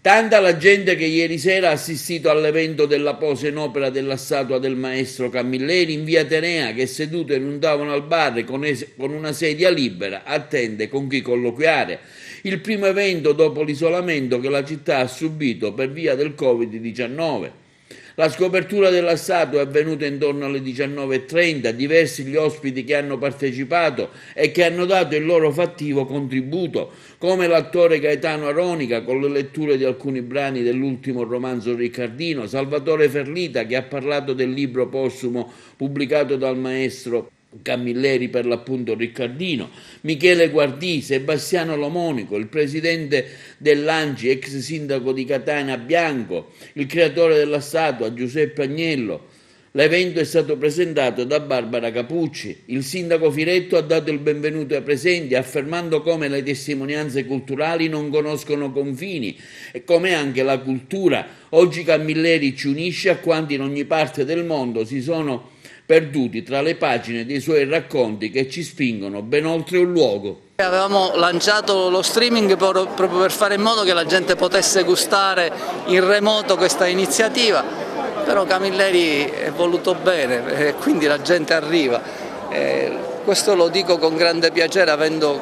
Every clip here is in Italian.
Tanta la gente che ieri sera ha assistito all'evento della posa in opera della statua del maestro Camilleri in via Atenea, che seduto in un tavolo al bar con una sedia libera attende con chi colloquiare. Il primo evento dopo l'isolamento che la città ha subito per via del Covid-19. La scopertura della statua è avvenuta intorno alle 19:30, diversi gli ospiti che hanno partecipato e che hanno dato il loro fattivo contributo, come l'attore Gaetano Aronica con le letture di alcuni brani dell'ultimo romanzo riccardino, Salvatore Ferlita che ha parlato del libro postumo pubblicato dal maestro Camilleri per l'appunto riccardino, Michele Guardì, Sebastiano Lomonico, il presidente dell'Anci, ex sindaco di Catania Bianco, il creatore della statua Giuseppe Agnello. L'evento è stato presentato da Barbara Capucci. Il sindaco Firetto ha dato il benvenuto ai presenti, affermando come le testimonianze culturali non conoscono confini e come anche la cultura. Oggi Camilleri ci unisce a quanti in ogni parte del mondo si sono perduti tra le pagine dei suoi racconti che ci spingono ben oltre un luogo. Avevamo lanciato lo streaming proprio per fare in modo che la gente potesse gustare in remoto questa iniziativa, però Camilleri è voluto bene e quindi la gente arriva. Questo lo dico con grande piacere, avendo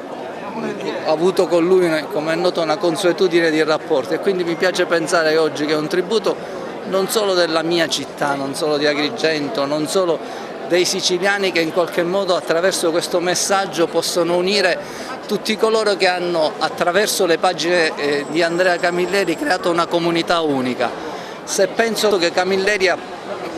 avuto con lui, come è noto, una consuetudine di rapporti, e quindi mi piace pensare oggi che è un tributo non solo della mia città, non solo di Agrigento, non solo dei siciliani, che in qualche modo attraverso questo messaggio possono unire tutti coloro che hanno attraverso le pagine di Andrea Camilleri creato una comunità unica. Se penso che Camilleri ha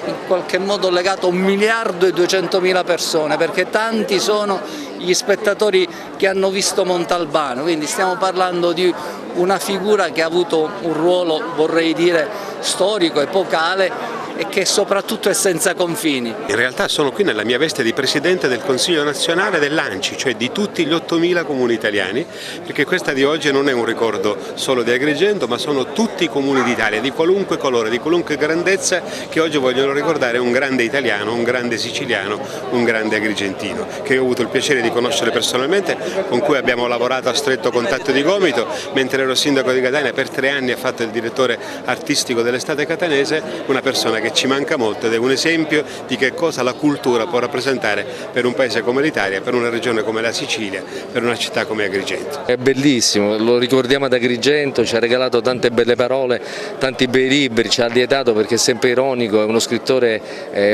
in qualche modo legato 1.200.000 persone, perché tanti sono gli spettatori che hanno visto Montalbano, quindi stiamo parlando di una figura che ha avuto un ruolo, vorrei dire, storico, epocale, e che soprattutto è senza confini. In realtà sono qui nella mia veste di Presidente del Consiglio nazionale dell'Anci, cioè di tutti gli 8.000 comuni italiani, perché questa di oggi non è un ricordo solo di Agrigento, ma sono tutti i comuni d'Italia, di qualunque colore, di qualunque grandezza, che oggi vogliono ricordare un grande italiano, un grande siciliano, un grande agrigentino, che io ho avuto il piacere di conoscere personalmente, con cui abbiamo lavorato a stretto contatto di gomito. Mentre ero sindaco di Catania per 3 anni ha fatto il direttore artistico dell'Estate Catanese, una persona che ci manca molto ed è un esempio di che cosa la cultura può rappresentare per un paese come l'Italia, per una regione come la Sicilia, per una città come Agrigento. È bellissimo, lo ricordiamo ad Agrigento, ci ha regalato tante belle parole, tanti bei libri, ci ha lietato perché è sempre ironico, è uno scrittore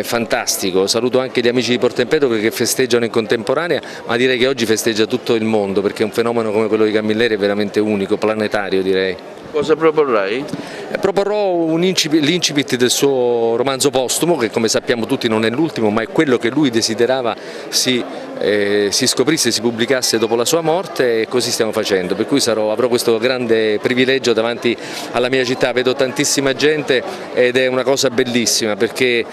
fantastico. Saluto anche gli amici di Porto Empedocle che festeggiano in contemporanea, ma direi che oggi festeggia tutto il mondo, perché un fenomeno come quello di Camilleri è veramente unico, planetario direi. Cosa proporrai? Proporrò l'incipit del suo romanzo postumo, che come sappiamo tutti non è l'ultimo, ma è quello che lui desiderava si scoprisse, si pubblicasse dopo la sua morte, e così stiamo facendo, per cui avrò questo grande privilegio davanti alla mia città. Vedo tantissima gente ed è una cosa bellissima, perché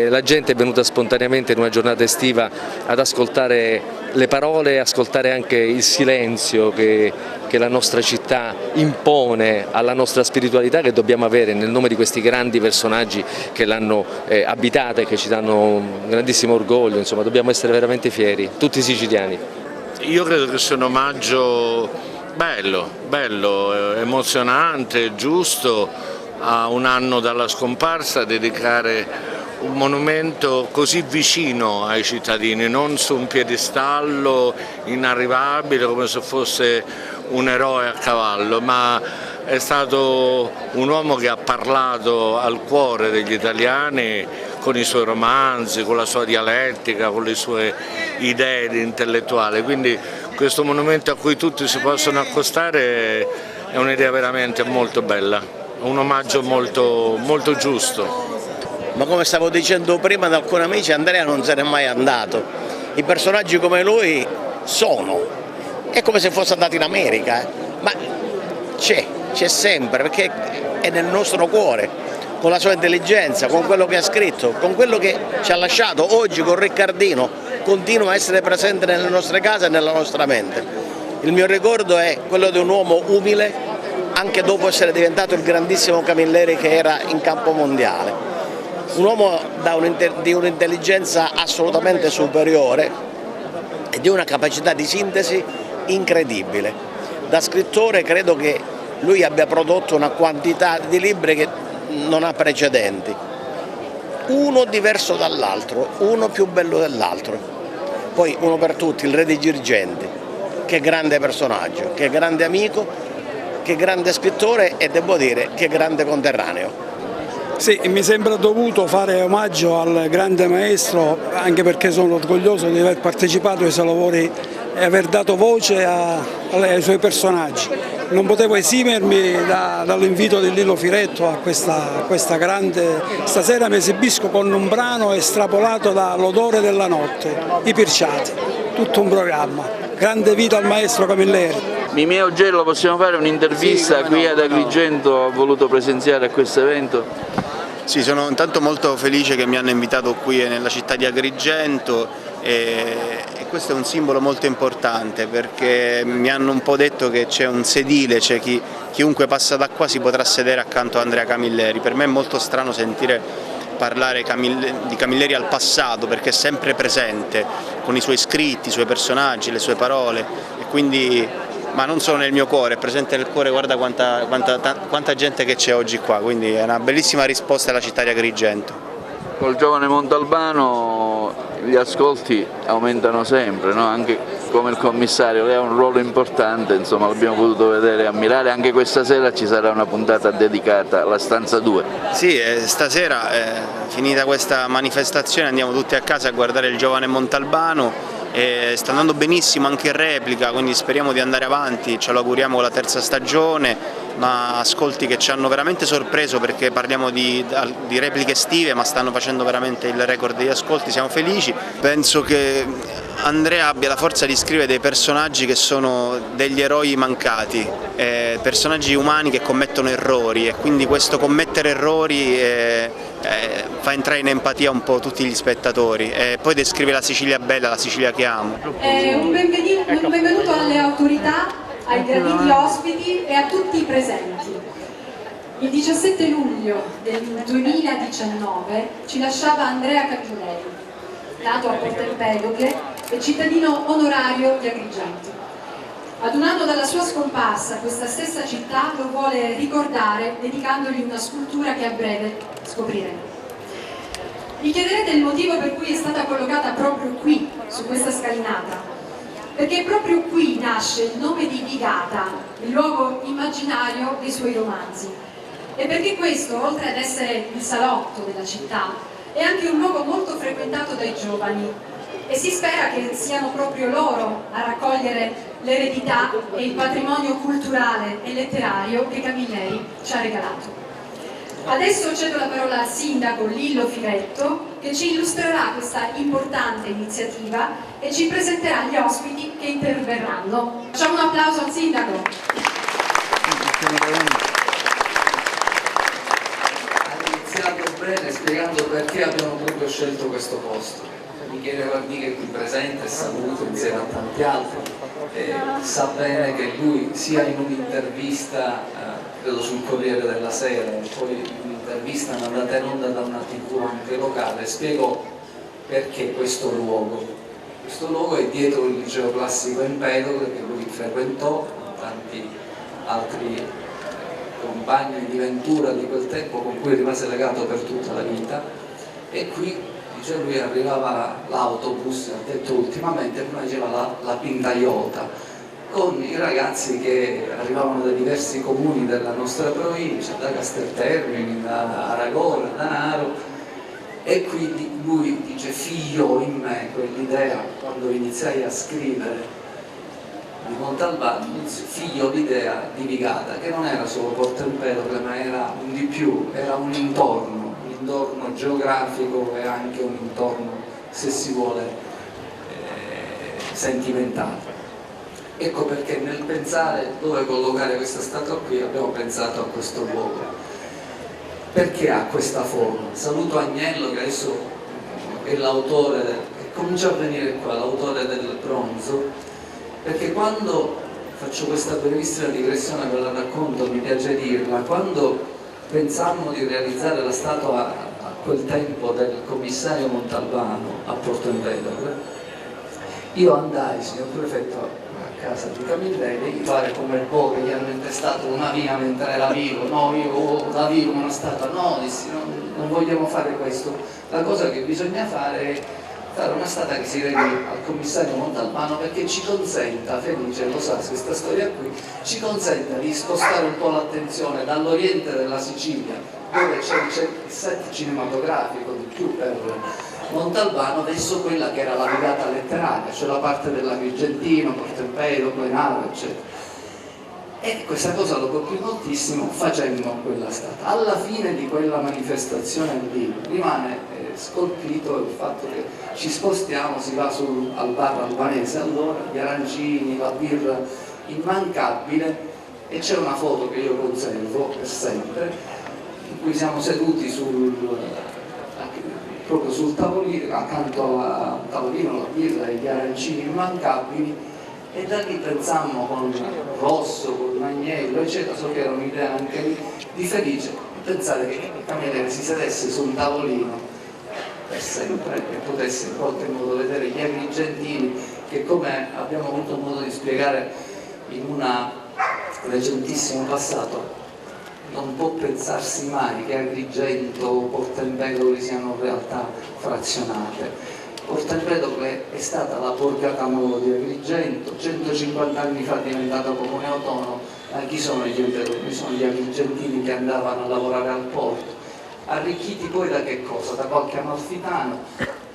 la gente è venuta spontaneamente in una giornata estiva ad ascoltare le parole, ascoltare anche il silenzio che la nostra città impone alla nostra spiritualità, che dobbiamo avere nel nome di questi grandi personaggi che l'hanno abitata e che ci danno un grandissimo orgoglio. Insomma, dobbiamo essere veramente fieri, tutti i siciliani. Io credo che sia un omaggio bello, emozionante, giusto, a un anno dalla scomparsa, dedicare un monumento così vicino ai cittadini, non su un piedistallo inarrivabile come se fosse un eroe a cavallo, ma è stato un uomo che ha parlato al cuore degli italiani con i suoi romanzi, con la sua dialettica, con le sue idee di intellettuale, quindi questo monumento a cui tutti si possono accostare è un'idea veramente molto bella, un omaggio molto giusto. Ma come stavo dicendo prima ad alcuni amici, Andrea non se n'è mai andato. I personaggi come lui è come se fosse andato in America, ma c'è sempre, perché è nel nostro cuore, con la sua intelligenza, con quello che ha scritto, con quello che ci ha lasciato oggi con Riccardino, continua a essere presente nelle nostre case e nella nostra mente. Il mio ricordo è quello di un uomo umile, anche dopo essere diventato il grandissimo Camilleri che era in campo mondiale. Un uomo di un'intelligenza assolutamente superiore e di una capacità di sintesi incredibile. Da scrittore credo che lui abbia prodotto una quantità di libri che non ha precedenti, uno diverso dall'altro, uno più bello dell'altro. Poi uno per tutti, il Re dei Girgenti, che grande personaggio, che grande amico, che grande scrittore e devo dire che grande conterraneo. Sì, mi sembra dovuto fare omaggio al grande maestro, anche perché sono orgoglioso di aver partecipato ai suoi lavori e aver dato voce ai suoi personaggi. Non potevo esimermi dall'invito di Lillo Firetto a questa grande... Stasera mi esibisco con un brano estrapolato dall'Odore della notte, I Pirciati, tutto un programma. Grande vita al maestro Camilleri. Mimì Augello, possiamo fare un'intervista qui ad Agrigento? Ha voluto presenziare a questo evento? Sì, sono intanto molto felice che mi hanno invitato qui nella città di Agrigento e questo è un simbolo molto importante perché mi hanno un po' detto che c'è un sedile, c'è chiunque passa da qua si potrà sedere accanto a Andrea Camilleri. Per me è molto strano sentire parlare di Camilleri al passato perché è sempre presente con i suoi scritti, i suoi personaggi, le sue parole e quindi... ma non solo nel mio cuore, è presente nel cuore, guarda quanta gente che c'è oggi qua, quindi è una bellissima risposta alla città di Agrigento. Col giovane Montalbano gli ascolti aumentano sempre, no? Anche come il commissario, lei ha un ruolo importante, insomma l'abbiamo potuto vedere e ammirare, anche questa sera ci sarà una puntata dedicata alla stanza 2. Sì, stasera finita questa manifestazione andiamo tutti a casa a guardare il giovane Montalbano. Sta andando benissimo anche in replica, quindi speriamo di andare avanti, ce lo auguriamo con la terza stagione, ma ascolti che ci hanno veramente sorpreso perché parliamo di repliche estive ma stanno facendo veramente il record degli ascolti, siamo felici. Penso che Andrea abbia la forza di scrivere dei personaggi che sono degli eroi mancati, personaggi umani che commettono errori e quindi questo commettere errori fa entrare in empatia un po' tutti gli spettatori e poi descrive la Sicilia bella, la Sicilia che amo. Un benvenuto alle autorità, ai graditi ospiti e a tutti i presenti. Il 17 luglio del 2019 ci lasciava Andrea Camilleri, nato a Porto Empedocle e cittadino onorario di Agrigento. Ad un anno dalla sua scomparsa, questa stessa città lo vuole ricordare dedicandogli una scultura che a breve scopriremo. Vi chiederete il motivo per cui è stata collocata proprio qui, su questa scalinata. Perché proprio qui nasce il nome di Vigata, il luogo immaginario dei suoi romanzi. E perché questo, oltre ad essere il salotto della città, è anche un luogo molto frequentato dai giovani e si spera che siano proprio loro a raccogliere l'eredità e il patrimonio culturale e letterario che Camilleri ci ha regalato. Adesso cedo la parola al sindaco Lillo Firetto che ci illustrerà questa importante iniziativa e ci presenterà gli ospiti che interverranno. Facciamo un applauso al sindaco. Ha iniziato bene spiegando perché abbiamo proprio scelto questo posto. Michele Varni che è qui presente e saluto insieme a tanti altri, sa bene che lui sia in un'intervista credo sul Corriere della Sera, poi un'intervista andata in onda da una TV anche locale, spiego perché questo luogo è dietro il liceo classico Empedocle che lui frequentò, tanti altri compagni di ventura di quel tempo con cui rimase legato per tutta la vita e qui dice lui arrivava l'autobus, ha detto ultimamente, prima diceva la pintaiota, con i ragazzi che arrivavano da diversi comuni della nostra provincia, da Casteltermini, da Aragona, da Naro, e quindi lui dice figlio in me quell'idea, quando iniziai a scrivere di Montalbano, figlio l'idea di Vigata, che non era solo Porto Empedocle, ma era un di più, era un intorno geografico e anche un intorno, se si vuole, sentimentale. Ecco perché nel pensare dove collocare questa statua qui abbiamo pensato a questo luogo. Perché ha questa forma? Saluto Agnello che adesso è l'autore, che comincia a venire qua, l'autore del bronzo, perché quando faccio questa brevissima digressione ve la racconto, mi piace dirla, quando pensammo di realizzare la statua a quel tempo del commissario Montalbano a Porto Empedocle, io andai, signor prefetto, casa di Camilleri, di fare come il Po che gli hanno intestato una via mentre era vivo. No, io la vivo una statua, no, dissi, non vogliamo fare questo, la cosa che bisogna fare è fare una statua che si vede al commissario Montalbano, perché ci consenta, Felice lo sa questa storia qui, ci consenta di spostare un po' l'attenzione dall'oriente della Sicilia, dove c'è il set cinematografico di più per Montalbano, verso quella che era la virata letteraria, cioè la parte dell'Agrigentino, Porto Empedocle, Clenaro, eccetera. E questa cosa lo colpì moltissimo facendo quella stata. Alla fine di quella manifestazione lì rimane scolpito il fatto che ci spostiamo, si va al bar albanese, allora gli arancini, la birra immancabile, e c'è una foto che io conservo per sempre, in cui siamo seduti proprio sul tavolino, accanto al tavolino, la birra e gli arancini immancabili. E da lì pensammo con Rosso, con Agnello, eccetera, so che era un'idea anche lì di Felice, pensare che Camilleri si sedesse su un tavolino per sempre e potesse in qualche modo vedere gli agrigentini che, come abbiamo avuto modo di spiegare in un recentissimo passato, non può pensarsi mai che Agrigento o Porto Empedocle siano realtà frazionate. Porto Empedocle è stata la borgata nuova di Agrigento, 150 anni fa è diventato comune autonomo, ma chi sono gli empedocli? Sono gli agrigentini che andavano a lavorare al porto, arricchiti poi da che cosa? Da qualche amalfitano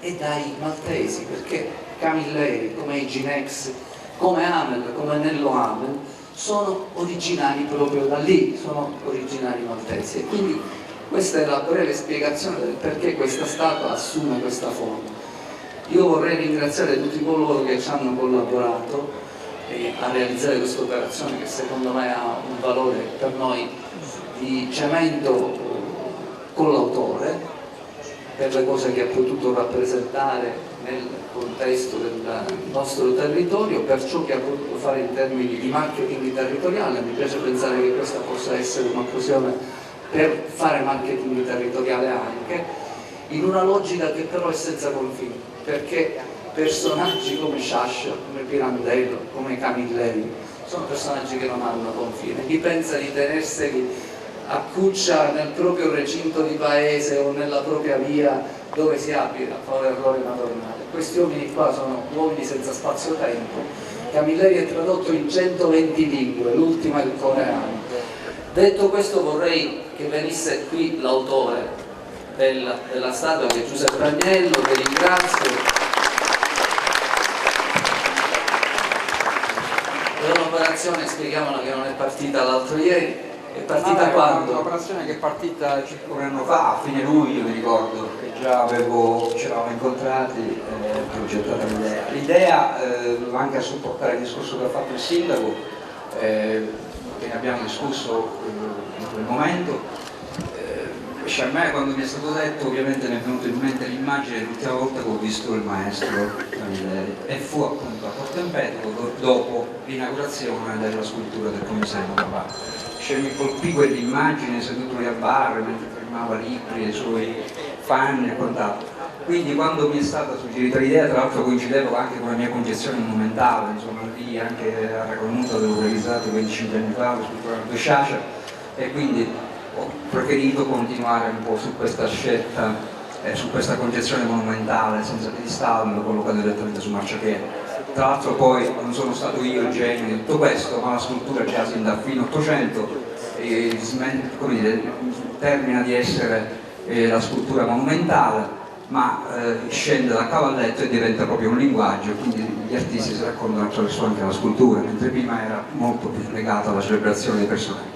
e dai maltesi, perché Camilleri, come Iginex, come Amel, come Nello Amel, sono originari proprio da lì, sono originari maltesi. E quindi questa è la breve spiegazione del perché questa statua assume questa forma. Io vorrei ringraziare tutti coloro che ci hanno collaborato a realizzare questa operazione, che secondo me ha un valore per noi di cemento con l'autore, per le cose che ha potuto rappresentare nel contesto del nostro territorio, per ciò che ha potuto fare in termini di marketing territoriale. Mi piace pensare che questa possa essere un'occasione per fare marketing territoriale anche, in una logica che però è senza confini, perché personaggi come Sciascia, come Pirandello, come Camilleri sono personaggi che non hanno confine. Chi pensa di tenerseli a cuccia nel proprio recinto di paese o nella propria via dove si abita fa un errore madornale. Questi uomini qua sono uomini senza spazio-tempo. Camilleri è tradotto in 120 lingue, l'ultima è il coreano. Detto questo, vorrei che venisse qui l'autore della statua, che è Giuseppe Agnello, che ringrazio. È un'operazione, spieghiamola, che non è partita l'altro ieri, è partita quando? Un'operazione che è partita circa un anno fa, a fine luglio mi ricordo, che già ci eravamo incontrati, progettata l'idea. L'idea va anche a supportare il discorso che ha fatto il sindaco, che ne abbiamo discusso in quel momento. A me, quando mi è stato detto, ovviamente mi è venuta in mente l'immagine l'ultima volta che ho visto il maestro Camilleri, e fu appunto a Porto Empedocle dopo l'inaugurazione della scultura del commissario Montalbano. Cioè, mi colpì quell'immagine seduto lì al bar mentre firmava libri ai suoi fan e quant'altro. Quindi quando mi è stata suggerita l'idea, tra l'altro coincidevo anche con la mia concezione monumentale, insomma lì anche a Racconuto avevo realizzato 25 anni fa la scultura di Sciascia, e quindi ho preferito continuare un po' su questa scelta, su questa concezione monumentale senza piedistallo, collocato direttamente su marciapiede. Tra l'altro poi non sono stato io il genio di tutto questo, ma la scultura già sin da fine 800 termina di essere la scultura monumentale, ma scende dal cavalletto e diventa proprio un linguaggio, quindi gli artisti si raccontano attraverso anche la scultura, mentre prima era molto più legata alla celebrazione dei personaggi.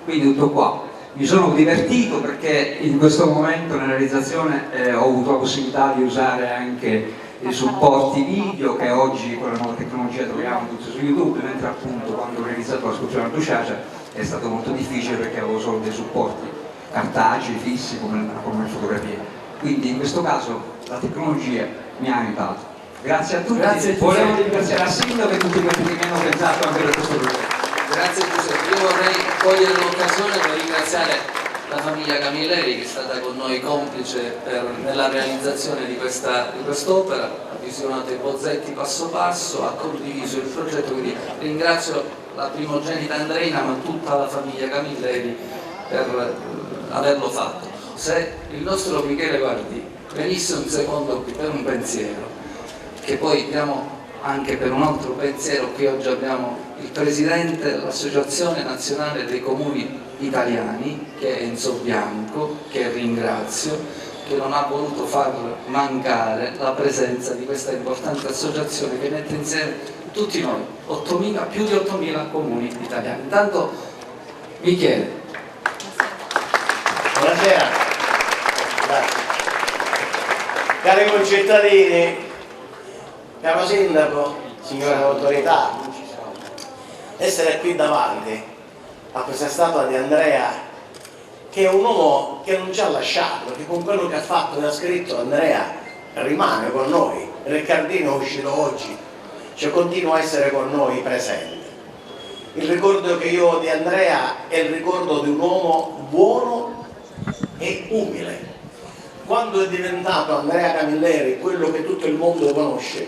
Quindi tutto qua. Mi sono divertito perché in questo momento nella realizzazione ho avuto la possibilità di usare anche i supporti video che oggi con la nuova tecnologia troviamo tutti su YouTube, mentre appunto quando ho realizzato la scultura di Sciascia è stato molto difficile perché avevo solo dei supporti cartacei, fissi, come le fotografie. Quindi in questo caso la tecnologia mi ha aiutato. Grazie a tutti. Volevo ringraziare a Sindaco e tutti quelli che mi hanno pensato anche per questo progetto. Grazie Giuseppe, io vorrei cogliere l'occasione per ringraziare la famiglia Camilleri, che è stata con noi complice nella realizzazione di quest'opera, ha visionato i bozzetti passo passo, ha condiviso il progetto, quindi ringrazio la primogenita Andreina ma tutta la famiglia Camilleri per averlo fatto. Se il nostro Michele Guardi venisse un secondo qui per un pensiero, che poi diamo anche per un altro pensiero, qui oggi abbiamo il Presidente dell'Associazione Nazionale dei Comuni Italiani, che è Enzo Bianco, che ringrazio, che non ha voluto far mancare la presenza di questa importante associazione che mette insieme tutti noi, più di 8.000 comuni italiani. Intanto Michele. Buonasera. Grazie. Cari concittadini, caro sindaco, signore autorità, essere qui davanti a questa statua di Andrea, che è un uomo che non ci ha lasciato, perché con quello che ha fatto e ha scritto Andrea rimane con noi. Riccardino è uscito oggi, cioè continua a essere con noi presente. Il ricordo che io ho di Andrea è il ricordo di un uomo buono e umile. Quando è diventato Andrea Camilleri quello che tutto il mondo conosce,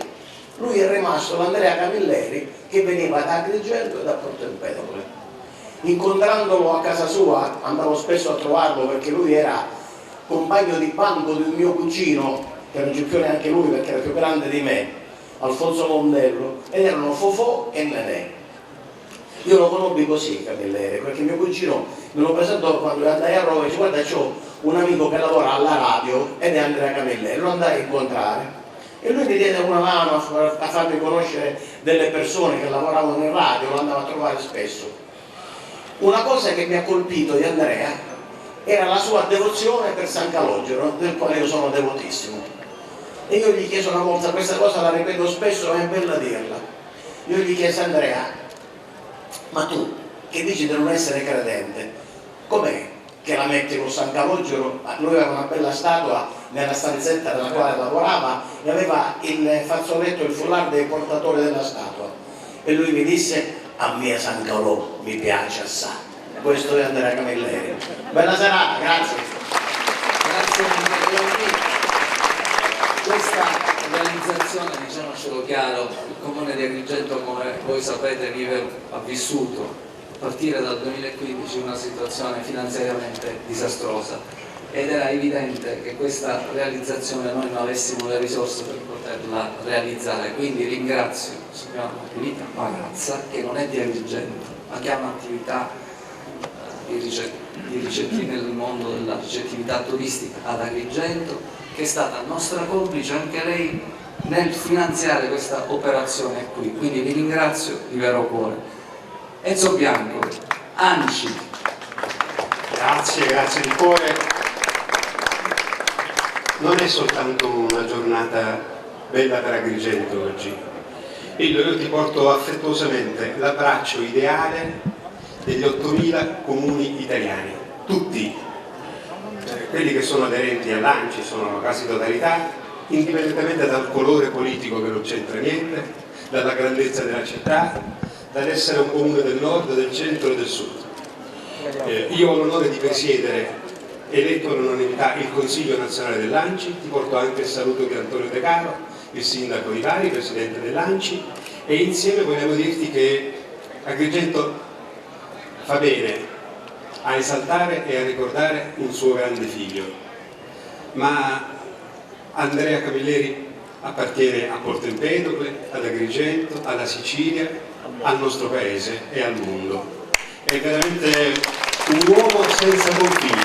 lui è rimasto l'Andrea Camilleri che veniva da Agrigento e da Porto Empedocle. Incontrandolo a casa sua, andavo spesso a trovarlo perché lui era compagno di banco di un mio cugino, che non c'è più neanche lui perché era più grande di me, Alfonso Mondello, ed erano Fofò e Nenè. Io lo conobbi così Camilleri, perché mio cugino me lo presentò quando andai a Roma e dice: guarda, c'ho un amico che lavora alla radio ed è Andrea Camilleri. Lo andai a incontrare e lui mi diede una mano a farmi conoscere delle persone che lavoravano in radio, lo andavo a trovare spesso. Una cosa che mi ha colpito di Andrea era la sua devozione per San Calogero, del quale io sono devotissimo. E io gli chiesi una volta, questa cosa la ripeto spesso ma è bella dirla, io gli chiesi: Andrea, ma tu che dici di non essere credente, com'è che la metti con San Calogero? Lui aveva una bella statua nella stanzetta nella quale lavorava e aveva il fazzoletto, il foulard dei portatori della statua. E lui mi disse: a me San Calò mi piace assai. Questo è Andrea Camilleri. Bella serata, grazie. Grazie mille. Questa realizzazione, diciamocelo chiaro, il Comune di Agrigento, come voi sapete, ha vissuto a partire dal 2015 una situazione finanziariamente disastrosa ed era evidente che questa realizzazione noi non avessimo le risorse per poterla realizzare, quindi ringrazio signora Margherita Pagazza, che non è di Agrigento ma che ha un'attività nel mondo della ricettività turistica ad Agrigento, che è stata nostra complice anche lei nel finanziare questa operazione qui, quindi vi ringrazio di vero cuore. Enzo Bianco, ANCI. Grazie di cuore. Non è soltanto una giornata bella per Agrigento oggi. Io ti porto affettuosamente l'abbraccio ideale degli 8.000 comuni italiani, tutti, quelli che sono aderenti all'ANCI sono la quasi totalità, indipendentemente dal colore politico che non c'entra niente, dalla grandezza della città, dall'essere un comune del nord, del centro e del sud. Io ho l'onore di presiedere, eletto all'unanimità, il Consiglio nazionale dell'ANCI. Ti porto anche il saluto di Antonio De Caro, il sindaco di Bari, presidente dell'ANCI, e insieme vogliamo dirti che Agrigento fa bene a esaltare e a ricordare un suo grande figlio, ma Andrea Camilleri appartiene a Porto Empedocle, ad Agrigento, alla Sicilia, al nostro paese e al mondo. È veramente un uomo senza confini,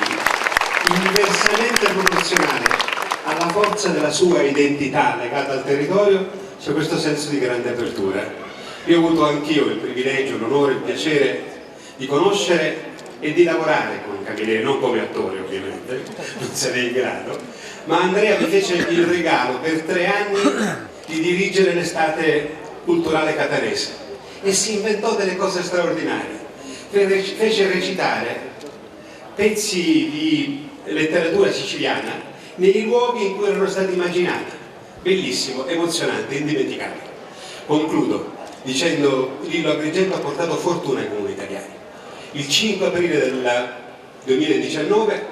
inversamente proporzionale alla forza della sua identità legata al territorio. C'è questo senso di grande apertura. Io ho avuto anch'io il privilegio, l'onore, il piacere di conoscere e di lavorare con Camilleri, non come attore ovviamente, non sarei in grado, ma Andrea mi fece il regalo per 3 anni di dirigere l'estate culturale catanese e si inventò delle cose straordinarie. Fece recitare pezzi di letteratura siciliana nei luoghi in cui erano stati immaginati. Bellissimo, emozionante, indimenticabile. Concludo dicendo: Lillo Agrigento ha portato fortuna ai comuni italiani. Il 5 aprile del 2019,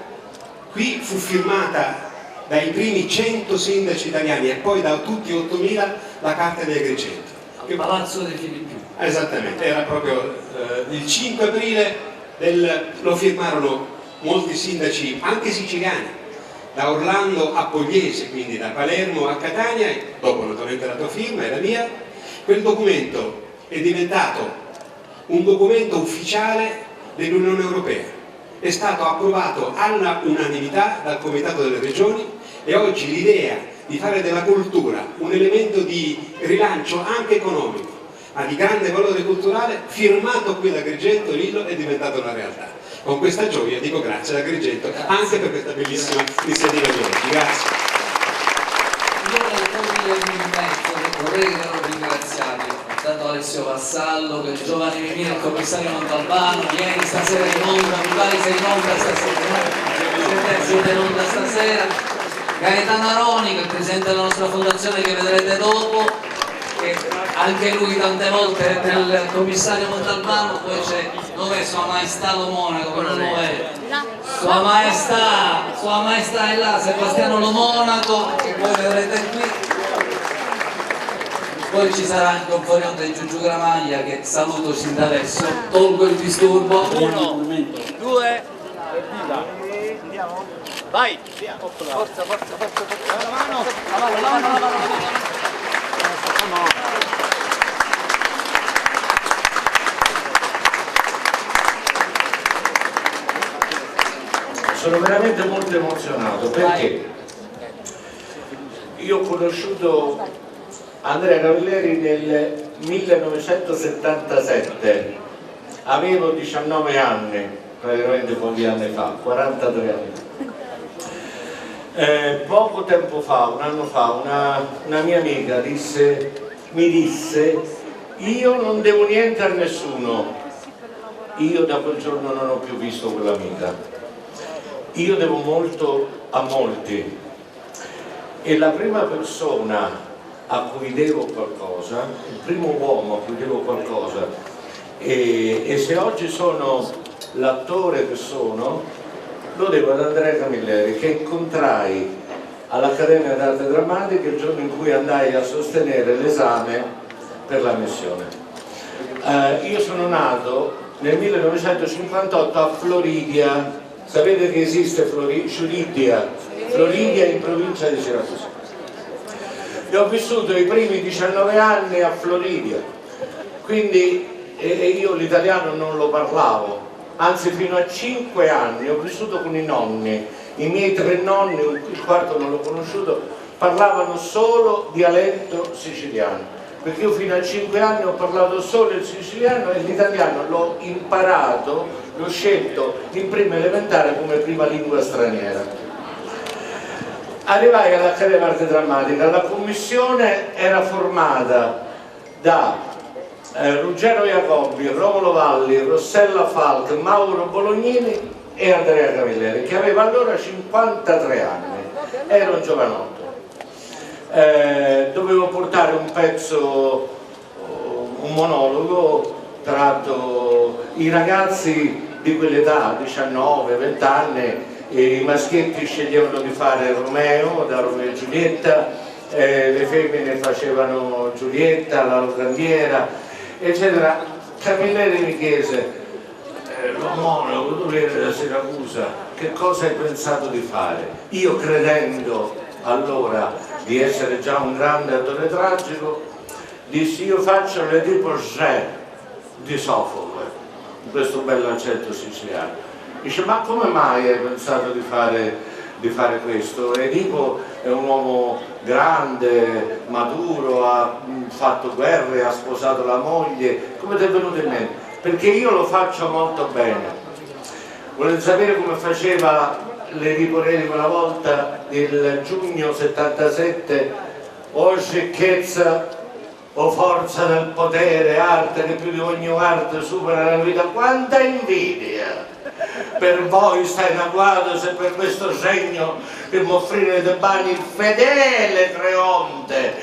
qui fu firmata dai primi 100 sindaci italiani e poi da tutti 8.000 la Carta di Agrigento. Al Palazzo dei Filippi. Esattamente, era proprio il 5 aprile, lo firmarono molti sindaci, anche siciliani, da Orlando a Pugliese, quindi da Palermo a Catania, dopo naturalmente la tua firma e la mia. Quel documento è diventato un documento ufficiale dell'Unione Europea, è stato approvato all'unanimità dal Comitato delle Regioni e oggi l'idea di fare della cultura un elemento di rilancio anche economico, ma di grande valore culturale, firmato qui da Agrigento, Lillo, è diventato una realtà. Con questa gioia dico grazie ad Agrigento anche per questa bellissima iniziativa di oggi. Grazie. Io vorrei ringraziarvi, tanto Alessio Vassallo, che Giovanni Mimini, il commissario Montalbano, ieri, stasera in onda, mi pare sei in onda stasera, siete in onda stasera, Gaetano Aroni, che è il presidente della nostra fondazione, che vedrete dopo, che anche lui tante volte del commissario Montalbano. Poi c'è, dov'è Sua Maestà Lo Monaco, che non lo vedo, Sua Maestà è là, Sebastiano Lo Monaco, che voi vedrete qui. Poi ci sarà anche un forion di Giugiu Gramaglia, che saluto sin da adesso, tolgo il disturbo. 1, 2, vai! Forza! La mano! Sono veramente molto emozionato perché io ho conosciuto Andrea Camilleri nel 1977, avevo 19 anni, praticamente pochi anni fa, 43 anni. Poco tempo fa, un anno fa, una mia amica mi disse: io non devo niente a nessuno. Io da quel giorno non ho più visto quell'amica. Io devo molto a molti e la prima persona a cui devo qualcosa, il primo uomo a cui devo qualcosa, e se oggi sono l'attore che sono, lo devo ad Andrea Camilleri, che incontrai all'Accademia d'Arte Drammatica il giorno in cui andai a sostenere l'esame per la missione. Io sono nato nel 1958 a Floridia, sapete che esiste Floridia in provincia di Siracusa. E ho vissuto i primi 19 anni a Floridia, quindi io l'italiano non lo parlavo, anzi fino a 5 anni ho vissuto con i nonni, i miei 3 nonni, il quarto non l'ho conosciuto, parlavano solo dialetto siciliano, perché io fino a 5 anni ho parlato solo il siciliano e l'italiano l'ho imparato, l'ho scelto in prima elementare come prima lingua straniera. Arrivai all'Accademia d'Arte Drammatica, la commissione era formata da Ruggero Jacobi, Romolo Valli, Rossella Falk, Mauro Bolognini e Andrea Camilleri, che aveva allora 53 anni, era un giovanotto. Dovevo portare un pezzo, un monologo tratto, i ragazzi di quell'età, 19, 20 anni, i maschietti sceglievano di fare Romeo, da Romeo e Giulietta, le femmine facevano Giulietta, la locandiera, eccetera. Camilleri mi chiese: lo monaco, tu vieni da Siracusa, che cosa hai pensato di fare? Io, credendo allora di essere già un grande attore tragico, dissi: io faccio l'Edipo Re di Sofocle, questo bello accento siciliano. Dice: ma come mai hai pensato di fare questo? Edipo è un uomo grande, maturo, ha fatto guerre, ha sposato la moglie, come ti è venuto in mente? Perché io lo faccio molto bene. Volete sapere come faceva l'Edipo Re di quella volta, nel giugno 77? O ricchezza, o forza del potere, arte che più di ogni arte supera la vita, quanta invidia! Per voi sta in agguato se per questo segno che m'offrire dei bagni il fedele Creonte.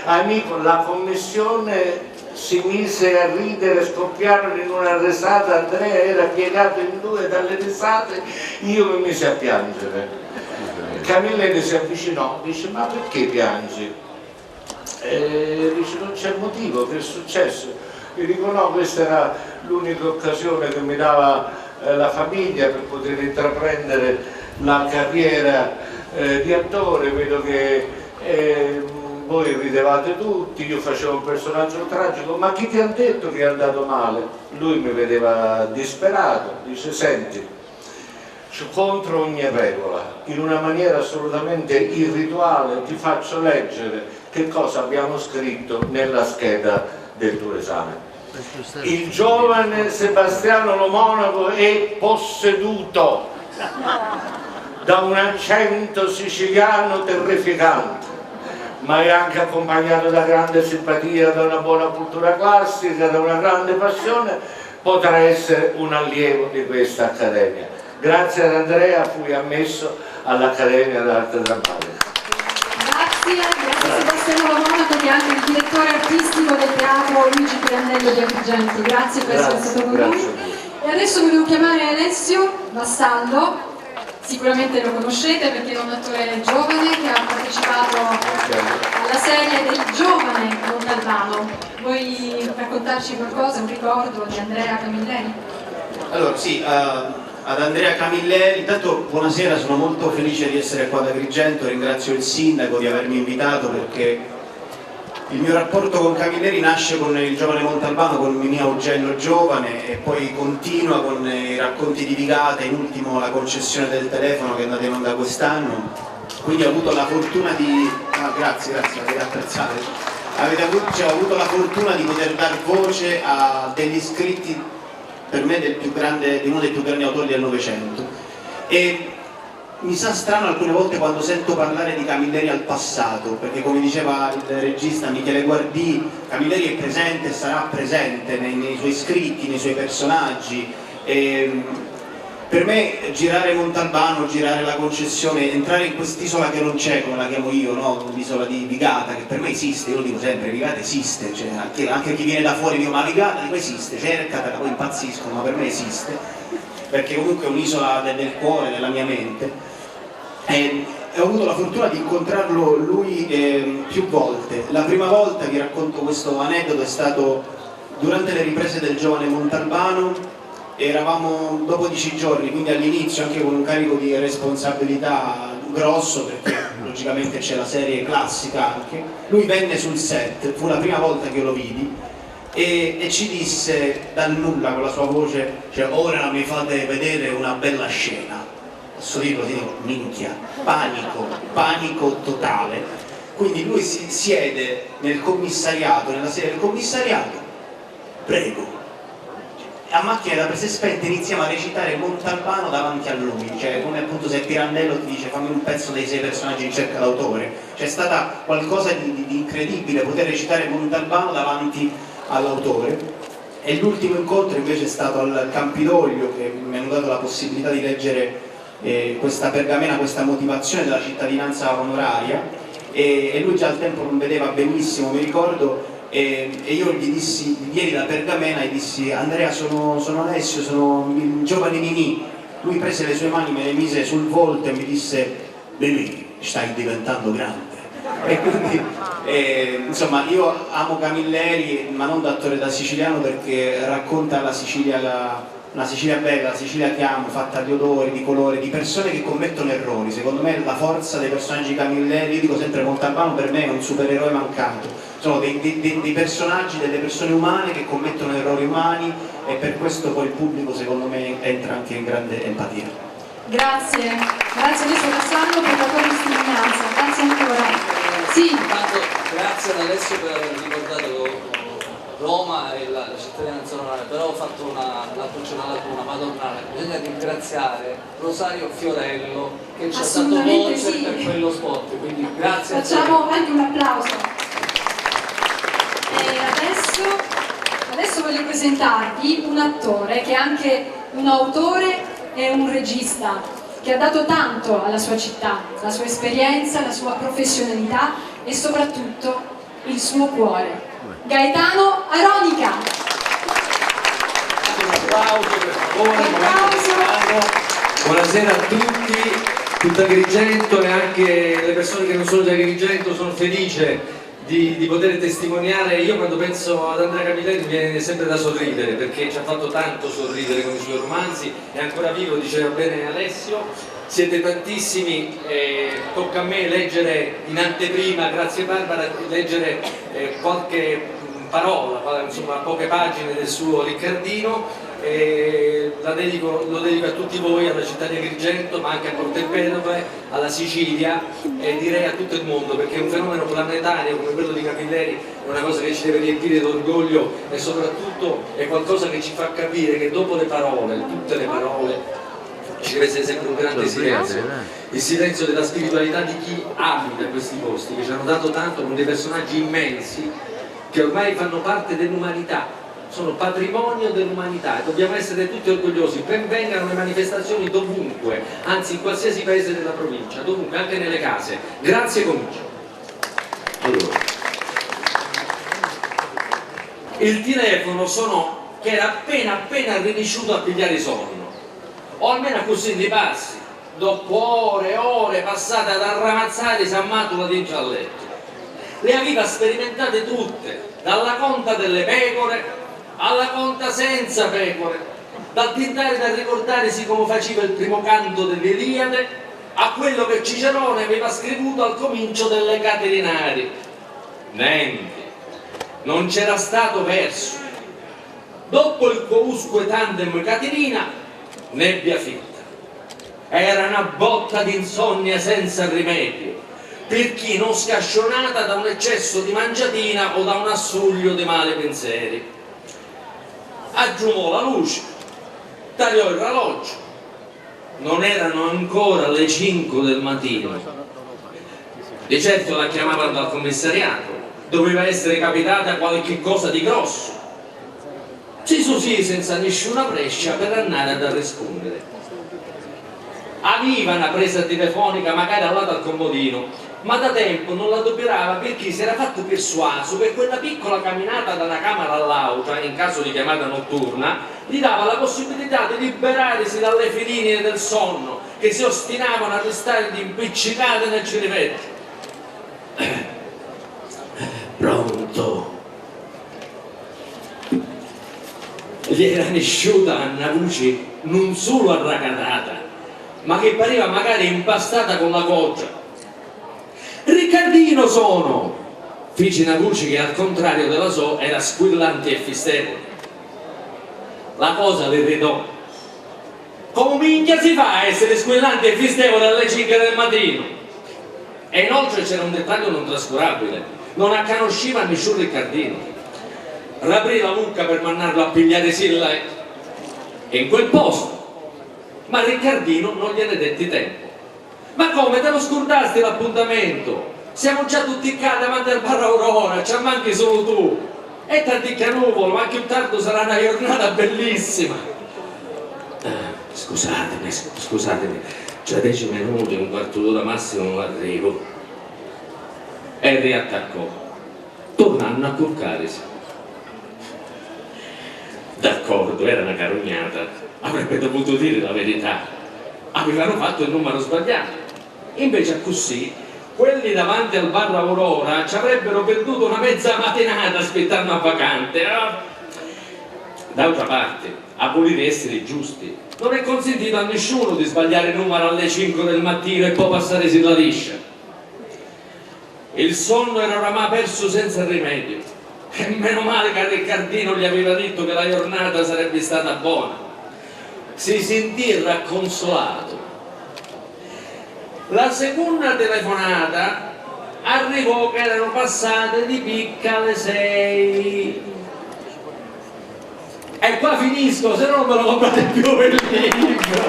Amico, la commissione si mise a ridere, scoppiarono in una risata, Andrea era piegato in due dalle risate, io mi misi a piangere. Camilleri si avvicinò, dice: ma perché piangi? Dice: non c'è motivo, che è successo? Io dico: no, questa era l'unica occasione che mi dava la famiglia per poter intraprendere la carriera di attore. Vedo che voi ridevate tutti, io facevo un personaggio tragico, ma chi ti ha detto che è andato male? Lui mi vedeva disperato, dice: senti, contro ogni regola, in una maniera assolutamente irrituale, ti faccio leggere che cosa abbiamo scritto nella scheda del tuo esame. Il giovane Sebastiano Lo Monaco è posseduto da un accento siciliano terrificante, ma è anche accompagnato da grande simpatia, da una buona cultura classica, da una grande passione, potrà essere un allievo di questa accademia. Grazie ad Andrea fui ammesso all'Accademia d'Arte Drammatica. Grazie Sebastiano Lo Monaco, che è anche il direttore artistico del teatro Luigi Pirandello di Agrigento. Grazie per essere stato con noi. E adesso volevo chiamare Alessio Vassallo. Sicuramente lo conoscete perché è un attore giovane che ha partecipato alla serie del giovane Montalbano. Vuoi raccontarci qualcosa, un ricordo di Andrea Camilleri? Allora sì, ad Andrea Camilleri, intanto buonasera, sono molto felice di essere qua ad Agrigento, ringrazio il sindaco di avermi invitato perché il mio rapporto con Camilleri nasce con il giovane Montalbano, con Mimì Augello giovane, e poi continua con i racconti di Vigata, in ultimo la concessione del telefono che è andata in onda quest'anno. Quindi ho avuto la fortuna di... grazie, avete apprezzato. Ho avuto la fortuna di poter dar voce a degli scritti per me di uno dei più grandi autori del Novecento. E mi sa strano alcune volte quando sento parlare di Camilleri al passato, perché come diceva il regista Michele Guardì, Camilleri è presente e sarà presente nei suoi scritti, nei suoi personaggi. E per me girare Montalbano, girare la concessione, entrare in quest'isola che non c'è, come la chiamo io, no? L'isola di Vigata, che per me esiste, io lo dico sempre, Vigata esiste, cioè, anche chi viene da fuori dice: ma Vigata, dico, esiste, cercatela, poi impazziscono, ma per me esiste, perché comunque è un'isola del cuore, della mia mente. E ho avuto la fortuna di incontrarlo lui più volte. La prima volta, vi racconto questo aneddoto, è stato durante le riprese del giovane Montalbano. Eravamo dopo 10 giorni, quindi all'inizio anche con un carico di responsabilità grosso, perché logicamente c'è la serie classica anche. Lui venne sul set, fu la prima volta che io lo vidi, e ci disse dal nulla con la sua voce, cioè: ora mi fate vedere una bella scena. Posso dirlo, dico, minchia, panico totale. Quindi lui si siede nel commissariato, nella sede del commissariato, prego. A macchina da prese spente iniziamo a recitare Montalbano davanti a lui, cioè come appunto se Pirandello ti dice: fammi un pezzo dei 6 personaggi in cerca d'autore. C'è stata qualcosa di incredibile poter recitare Montalbano davanti all'autore. E l'ultimo incontro invece è stato al Campidoglio, che mi hanno dato la possibilità di leggere questa pergamena, questa motivazione della cittadinanza onoraria, e lui già al tempo non vedeva benissimo, mi ricordo, e io gli dissi, gli diedi la pergamena e dissi: Andrea, sono Alessio, sono il giovane Mimì. Lui prese le sue mani, me le mise sul volto e mi disse: Mimì, stai diventando grande. E quindi insomma, io amo Camilleri, ma non da attore, da siciliano, perché racconta la Sicilia, una Sicilia bella, la Sicilia che amo, fatta di odori, di colore, di persone che commettono errori. Secondo me la forza dei personaggi Camilleri, io dico sempre Montalbano per me è un supereroe mancato, sono dei personaggi, delle persone umane che commettono errori umani, e per questo poi il pubblico secondo me entra anche in grande empatia. Grazie Alessio Vassallo per la tua testimonianza, grazie ancora. Sì. Grazie ad Alessio per aver ricordato Roma e la cittadinanza onoraria, però ho fatto una madonnale. Bisogna ringraziare Rosario Fiorello che ci ha dato voce per quello spot, quindi grazie. Facciamo anche un applauso. E adesso voglio presentarvi un attore che è anche un autore e un regista, che ha dato tanto alla sua città, la sua esperienza, la sua professionalità e soprattutto il suo cuore. Gaetano Aronica. Un applauso per favore. Buonasera a tutti, tutta Agrigento e anche le persone che non sono di Agrigento. Sono felice di poter testimoniare. Io quando penso ad Andrea Camilleri mi viene sempre da sorridere, perché ci ha fatto tanto sorridere con i suoi romanzi, è ancora vivo, diceva bene Alessio, siete tantissimi, tocca a me leggere in anteprima, grazie Barbara, leggere qualche parola, insomma poche pagine del suo Riccardino. Lo dedico a tutti voi, alla città di Agrigento, ma anche a Portoempedoclе, alla Sicilia e direi a tutto il mondo, perché un fenomeno planetario come quello di Camilleri è una cosa che ci deve riempire d'orgoglio e soprattutto è qualcosa che ci fa capire che dopo le parole, tutte le parole, ci deve essere sempre un grande silenzio, il silenzio della spiritualità di chi abita questi posti, che ci hanno dato tanto, con dei personaggi immensi che ormai fanno parte dell'umanità, sono patrimonio dell'umanità e dobbiamo essere tutti orgogliosi. Ben vengano le manifestazioni dovunque, anzi in qualsiasi paese della provincia, dovunque, anche nelle case. Grazie, comincio. Allora, il telefono che era appena riuscito a pigliare sonno, o almeno così di passi, dopo ore e ore passate ad arramazzare San Matula dentro al letto. Le aveva sperimentate tutte, dalla conta delle pecore alla conta senza pecore, dal tentare da ricordarsi come faceva il primo canto dell'Iliade a quello che Cicerone aveva scritto al comincio delle Caterinari. Niente, non c'era stato verso. Dopo il quousque tandem Caterina, nebbia fitta. Era una botta di insonnia senza rimedio, per chi non scascionata da un eccesso di mangiatina o da un assuglio di male pensieri. Aggiumò la luce, tagliò il orologio, non erano ancora le 5 del mattino. Di certo la chiamavano dal commissariato, doveva essere capitata qualche cosa di grosso. Si susì senza nessuna brescia per andare ad rispondere. Aveva una presa telefonica magari al lato al comodino, ma da tempo non la adoperava perché si era fatto persuaso che quella piccola camminata dalla camera all'altra, in caso di chiamata notturna, gli dava la possibilità di liberarsi dalle filine del sonno che si ostinavano a restare impiccicate nel cervello. Pronto? Gli era nasciuta una voce non solo arragata, ma che pareva magari impastata con la goccia. Riccardino sono! Fece una voce che al contrario della sua era squillante e fistevole. La cosa le ridò. Come minchia si fa a essere squillante e fistevole alle 5 del mattino? E inoltre c'era un dettaglio non trascurabile: non accanosciva nessun Riccardino. Raprì la mucca per mandarlo a pigliare Silla e in quel posto, ma Riccardino non gliene detti tempo. Ma come, te lo scordasti l'appuntamento? Siamo già tutti qua davanti al bar Aurora, ci manchi solo tu. E tanti canuvolo, ma più tardi sarà una giornata bellissima. Scusatemi, c'è 10 minuti, un quarto d'ora massimo non arrivo. E riattaccò, tornando a curcarsi. D'accordo, era una carognata, avrebbe dovuto dire la verità. Avevano fatto il numero sbagliato. Invece così, quelli davanti al bar Aurora ci avrebbero perduto una mezza mattinata aspettando a vacante. D'altra parte, a volere essere giusti, non è consentito a nessuno di sbagliare il numero alle 5 del mattino e poi passare sulla liscia. Il sonno era oramai perso senza rimedio. E meno male che Riccardino gli aveva detto che la giornata sarebbe stata buona. Si sentì racconsolato. La seconda telefonata arrivò che erano passate di picca le 6. E qua finisco, se no non me lo comprate più il libro.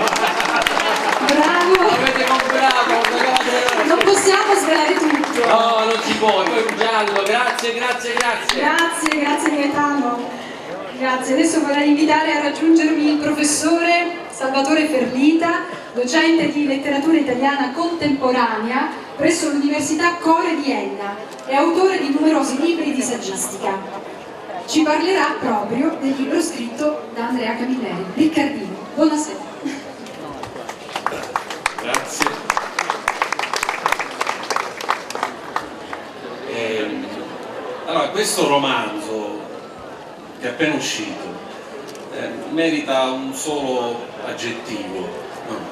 Bravo! L'avete comprato, non possiamo svelare tutto. No, non si può, poi un giallo, grazie. Grazie Gaetano. Grazie, adesso vorrei invitare a raggiungermi il professore Salvatore Ferlita, docente di letteratura italiana contemporanea presso l'Università Core di Enna e autore di numerosi libri di saggistica. Ci parlerà proprio del libro scritto da Andrea Camilleri. Riccardino, buonasera. Grazie. Allora, questo romanzo che è appena uscito merita un solo aggettivo,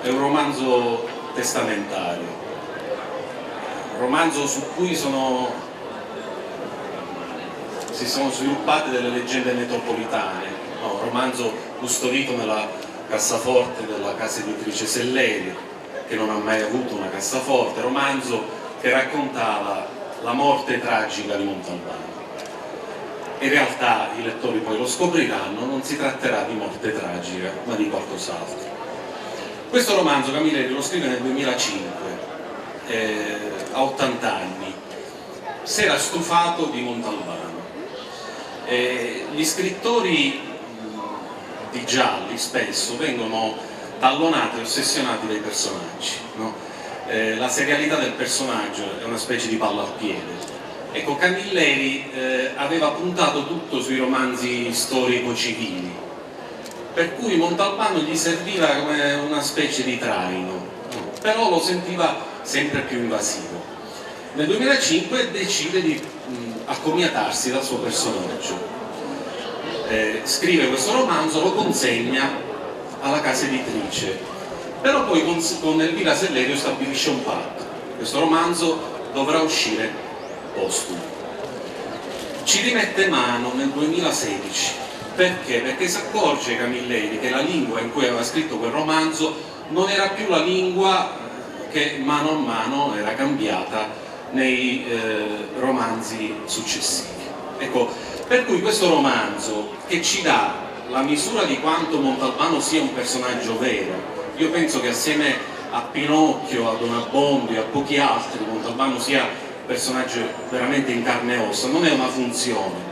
è un romanzo testamentario, un romanzo su cui si sono sviluppate delle leggende metropolitane, un romanzo custodito nella cassaforte della casa editrice Selleri, che non ha mai avuto una cassaforte, romanzo che raccontava la morte tragica di Montalbano. In realtà i lettori poi lo scopriranno, non si tratterà di morte tragica, ma di qualcos'altro. Questo romanzo Camilleri lo scrive nel 2005, a 80 anni, si era stufato di Montalbano. Gli scrittori di gialli spesso vengono tallonati e ossessionati dai personaggi, no? La serialità del personaggio è una specie di palla al piede. Ecco, Camilleri aveva puntato tutto sui romanzi storico-civili, per cui Montalbano gli serviva come una specie di traino, però lo sentiva sempre più invasivo. Nel 2005 decide di accomiatarsi dal suo personaggio, scrive questo romanzo, lo consegna alla casa editrice, però poi con Elvira Sellerio stabilisce un patto: questo romanzo dovrà uscire postumo. Ci rimette mano nel 2016, perché? Perché si accorge Camilleri che la lingua in cui aveva scritto quel romanzo non era più la lingua che mano a mano era cambiata nei romanzi successivi. Ecco, per cui questo romanzo, che ci dà la misura di quanto Montalbano sia un personaggio vero, io penso che assieme a Pinocchio, a Don Abbondio e a pochi altri Montalbano sia personaggio veramente in carne e ossa, non è una funzione,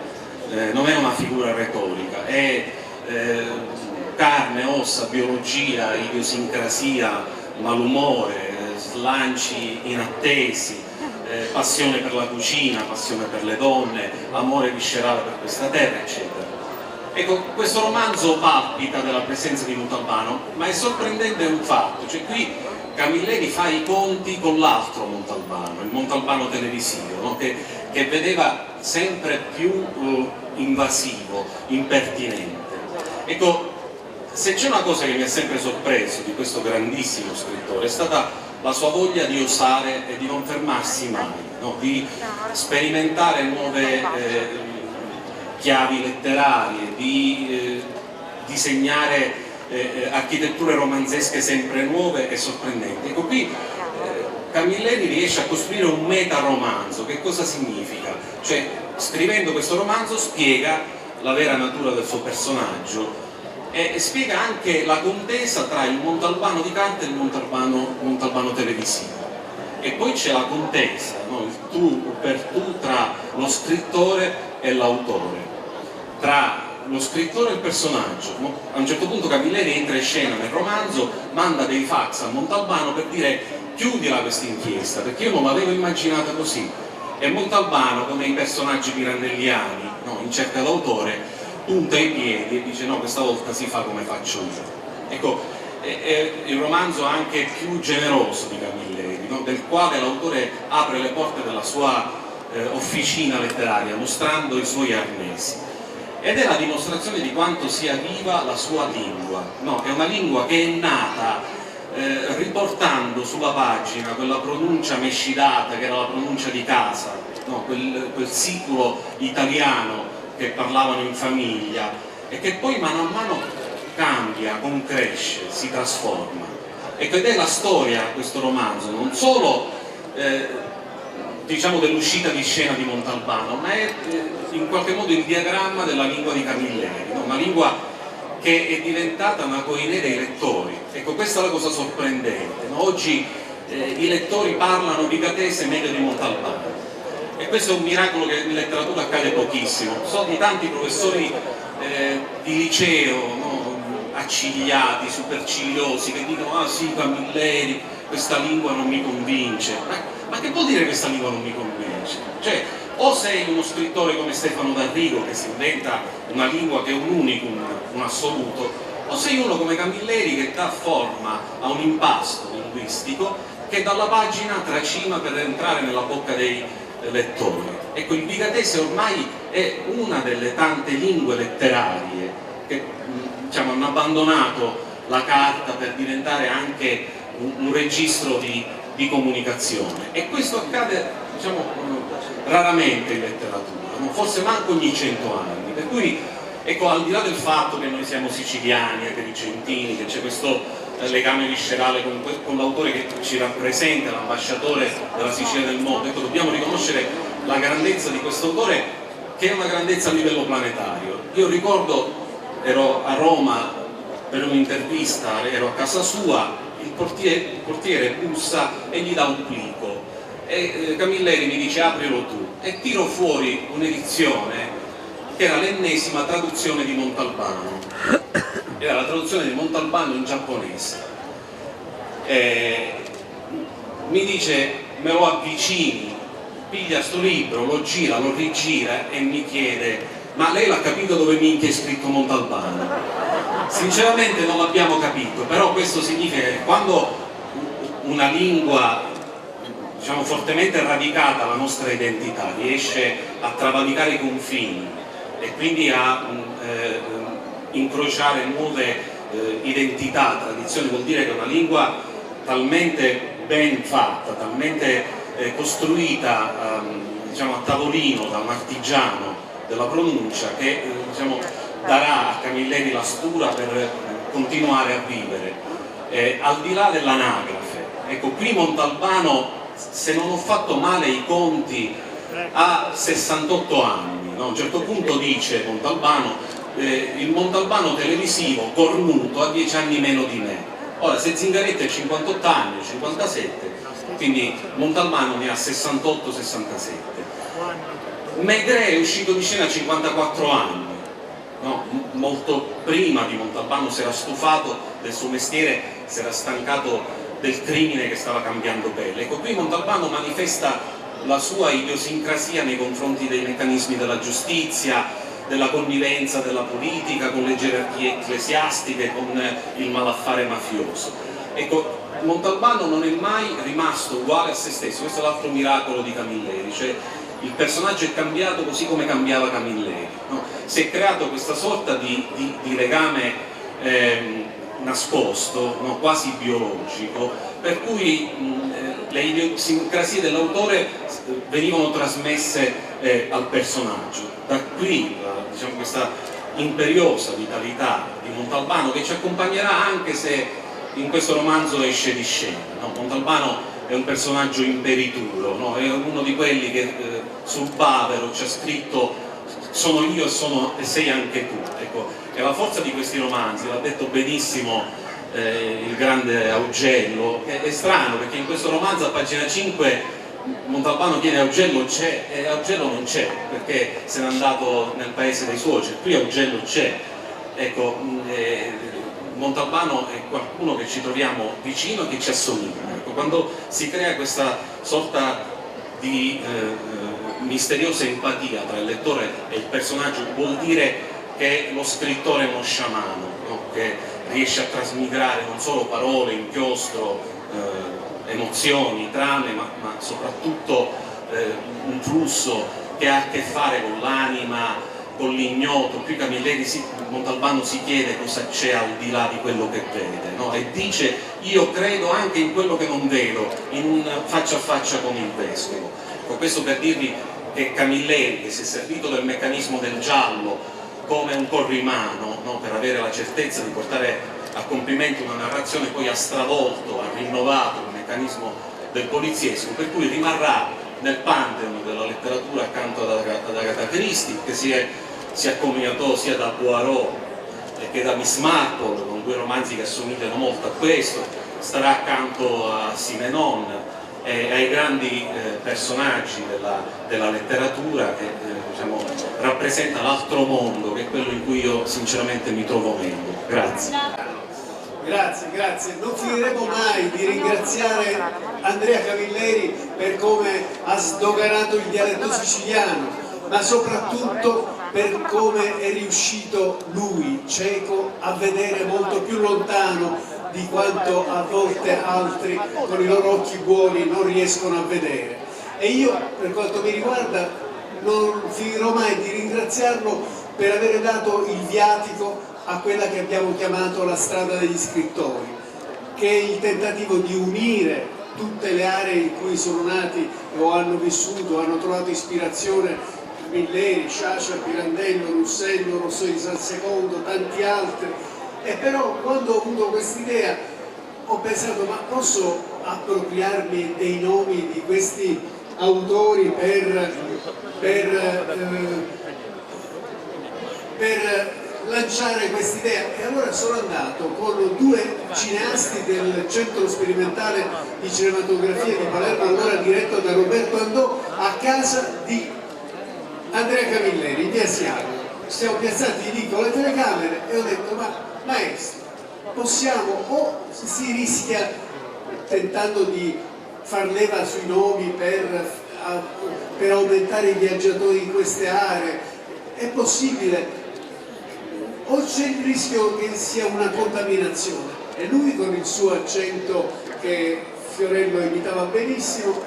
non è una figura retorica, è carne, ossa, biologia, idiosincrasia, malumore, slanci inattesi, passione per la cucina, passione per le donne, amore viscerale per questa terra, eccetera. Ecco, questo romanzo palpita della presenza di Montalbano, ma è sorprendente un fatto, cioè qui Camilleri fa i conti con l'altro Montalbano, il Montalbano televisivo, no? che vedeva sempre più invasivo, impertinente. Ecco, se c'è una cosa che mi ha sempre sorpreso di questo grandissimo scrittore è stata la sua voglia di osare e di non fermarsi mai, no? Di sperimentare nuove chiavi letterarie, di disegnare architetture romanzesche sempre nuove e sorprendenti. Ecco, qui Camilleri riesce a costruire un metaromanzo. Che cosa significa? Cioè, scrivendo questo romanzo spiega la vera natura del suo personaggio e spiega anche la contesa tra il Montalbano di carta e il Montalbano televisivo. E poi c'è la contesa, no? Il tu per tu tra lo scrittore e l'autore, tra lo scrittore e il personaggio. A un certo punto Camilleri entra in scena nel romanzo, manda dei fax a Montalbano per dire: chiudila questa inchiesta, perché io non l'avevo immaginata così. E Montalbano, come i personaggi pirandelliani, no, in cerca d'autore, punta i piedi e dice: no, questa volta si fa come faccio io. Ecco, è il romanzo anche più generoso di Camilleri, no? Del quale l'autore apre le porte della sua officina letteraria, mostrando i suoi arnesi. Ed è la dimostrazione di quanto sia viva la sua lingua, no? Che è una lingua che è nata riportando sulla pagina quella pronuncia mescidata che era la pronuncia di casa, no? quel siculo italiano che parlavano in famiglia e che poi mano a mano cambia, concresce, si trasforma. Ecco, ed è la storia, questo romanzo, non solo diciamo dell'uscita di scena di Montalbano, ma è in qualche modo il diagramma della lingua di Camilleri, no? Una lingua che è diventata una coinè dei lettori. Ecco, questa è la cosa sorprendente, no? Oggi i lettori parlano rigatese meglio di Montalbano, e questo è un miracolo che in letteratura accade pochissimo. So di tanti professori di liceo, no? accigliati, superciliosi, che dicono ah sì Camilleri, questa lingua non mi convince. Ma che vuol dire questa lingua non mi convince? Cioè, o sei uno scrittore come Stefano D'Arrigo che si inventa una lingua che è un unicum, un assoluto, o sei uno come Camilleri che dà forma a un impasto linguistico che dalla pagina tracima per entrare nella bocca dei lettori. Ecco, il vigatese ormai è una delle tante lingue letterarie che diciamo, hanno abbandonato la carta per diventare anche un registro di comunicazione, e questo accade diciamo, raramente in letteratura, forse manco ogni 100 anni, per cui ecco, al di là del fatto che noi siamo siciliani, agrigentini, che c'è questo legame viscerale con l'autore che ci rappresenta, l'ambasciatore della Sicilia nel mondo, ecco, dobbiamo riconoscere la grandezza di questo autore, che è una grandezza a livello planetario. Io ricordo, ero a Roma per un'intervista, ero a casa sua, il portiere bussa e gli dà un plico e Camilleri mi dice aprilo tu, e tiro fuori un'edizione che era l'ennesima traduzione di Montalbano, era la traduzione di Montalbano in giapponese. Mi dice me lo avvicini, piglia sto libro, lo gira, lo rigira e mi chiede ma lei l'ha capito dove minchia è scritto Montalbano? Sinceramente non l'abbiamo capito, però questo significa che quando una lingua diciamo fortemente radicata alla nostra identità riesce a travalicare i confini e quindi a incrociare nuove identità, tradizioni, vuol dire che una lingua talmente ben fatta, talmente costruita diciamo, a tavolino da un artigiano della pronuncia che diciamo, darà a Camilleri la stura per continuare a vivere. Al di là dell'anagrafe, ecco, qui Montalbano, se non ho fatto male i conti, ha 68 anni, no? A un certo punto dice Montalbano, il Montalbano televisivo cornuto ha 10 anni meno di me. Ora, se Zingaretti ha 58 anni, 57, quindi Montalbano ne ha 68-67. Maigret è uscito di scena a 54 anni, no? Molto prima di Montalbano si era stufato del suo mestiere, si era stancato del crimine che stava cambiando pelle. Ecco, qui Montalbano manifesta la sua idiosincrasia nei confronti dei meccanismi della giustizia, della connivenza della politica con le gerarchie ecclesiastiche, con il malaffare mafioso. Ecco, Montalbano non è mai rimasto uguale a se stesso, questo è l'altro miracolo di Camilleri, cioè il personaggio è cambiato così come cambiava Camilleri, no? Si è creato questa sorta di legame nascosto, no? Quasi biologico, per cui le idiosincrasie dell'autore venivano trasmesse al personaggio. Da qui diciamo, questa imperiosa vitalità di Montalbano che ci accompagnerà anche se in questo romanzo esce di scena, no? Montalbano è un personaggio imperituro, no? È uno di quelli che sul bavero ci ha scritto sono io e sei anche tu. Ecco, è la forza di questi romanzi, l'ha detto benissimo il grande Augello. È strano perché in questo romanzo a pagina 5 Montalbano chiede Augello c'è e Augello non c'è perché se n'è andato nel paese dei suoceri, qui Augello c'è. Ecco, Montalbano è qualcuno che ci troviamo vicino e che ci assomiglia. Ecco, quando si crea questa sorta di misteriosa empatia tra il lettore e il personaggio, vuol dire che lo scrittore è uno sciamano, no? Che riesce a trasmigrare non solo parole, inchiostro, emozioni, trame, ma soprattutto un flusso che ha a che fare con l'anima, con l'ignoto. Qui Camilleri, Montalbano si chiede cosa c'è al di là di quello che vede, no? E dice io credo anche in quello che non vedo, in un faccia a faccia con il vescovo. Ecco, questo per dirvi che Camilleri, che si è servito del meccanismo del giallo come un corrimano, no? Per avere la certezza di portare a compimento una narrazione, poi ha stravolto, ha rinnovato il meccanismo del poliziesco, per cui rimarrà nel pantheon della letteratura accanto ad Agatha Christie, che si accompagnò sia da Poirot che da Miss Marple, con due romanzi che assomigliano molto a questo, starà accanto a Simenon e ai grandi personaggi della letteratura che diciamo, rappresenta l'altro mondo, che è quello in cui io sinceramente mi trovo meglio. Grazie. Grazie. Non finiremo mai di ringraziare Andrea Camilleri per come ha sdoganato il dialetto siciliano, ma soprattutto per come è riuscito lui, cieco, a vedere molto più lontano di quanto a volte altri con i loro occhi buoni non riescono a vedere. E io, per quanto mi riguarda, non finirò mai di ringraziarlo per aver dato il viatico a quella che abbiamo chiamato la strada degli scrittori, che è il tentativo di unire tutte le aree in cui sono nati o hanno vissuto, hanno trovato ispirazione, Camilleri, Sciascia, Pirandello, Russello, Rosso di San Secondo, tanti altri. E però quando ho avuto quest'idea ho pensato, ma posso appropriarmi dei nomi di questi autori per lanciare quest'idea? E allora sono andato con 2 cineasti del Centro Sperimentale di Cinematografia di Palermo, allora diretto da Roberto Andò, a casa di Andrea Camilleri, in via Siano. Siamo piazzati lì con le telecamere e ho detto, ma maestro, possiamo, o si rischia tentando di far leva sui nomi per aumentare i viaggiatori in queste aree, è possibile, o c'è il rischio che sia una contaminazione? E lui con il suo accento che Fiorello imitava benissimo,